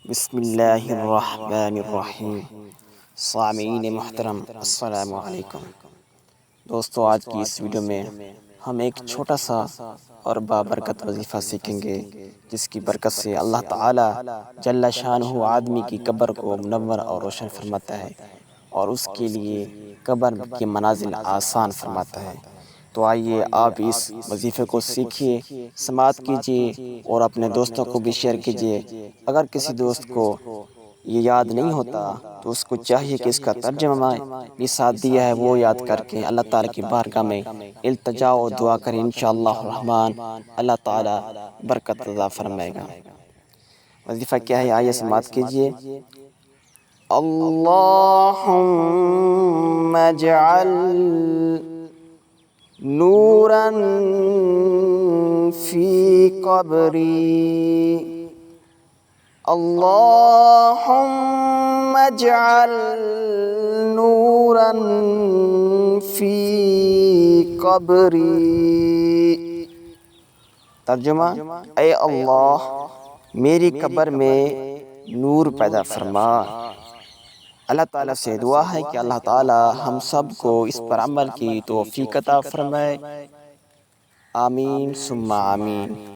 بسم اللہ الرحمن الرحیم۔ سامعین محترم السلام علیکم۔ دوستو، آج کی اس ویڈیو میں ہم ایک چھوٹا سا اور بابرکت وظیفہ سیکھیں گے، جس کی برکت سے اللہ تعالی جل شانہ آدمی کی قبر کو منور اور روشن فرماتا ہے اور اس کے لیے قبر کے منازل آسان فرماتا ہے۔ تو آئیے آپ اس وظیفے کو سیکھیے، سماعت کیجیے اور اپنے دوستوں کو بھی شیئر کیجیے۔ اگر کسی دوست کو یہ یاد نہیں ہوتا تو اس کو چاہیے کہ اس کا ترجمہ بھی ساتھ دیا ہے وہ یاد کر کے اللہ تعالیٰ کی بارگاہ میں التجا و دعا کریں۔ انشاءاللہ الرحمن اللہ تعالیٰ برکت عطا فرمائے گا۔ وظیفہ کیا ہے؟ آئیے سماعت کیجیے۔ اللہم اجعل نوراً فی قبری، اللہم اجعل نوراً فی قبری۔ ترجمہ: اے اللہ، میری قبر میں نور پیدا فرما۔ اللہ تعالیٰ سے دعا ہے کہ اللہ تعالیٰ ہم سب کو اس پر عمل کی توفیق عطا فرمائے۔ آمین ثم آمین۔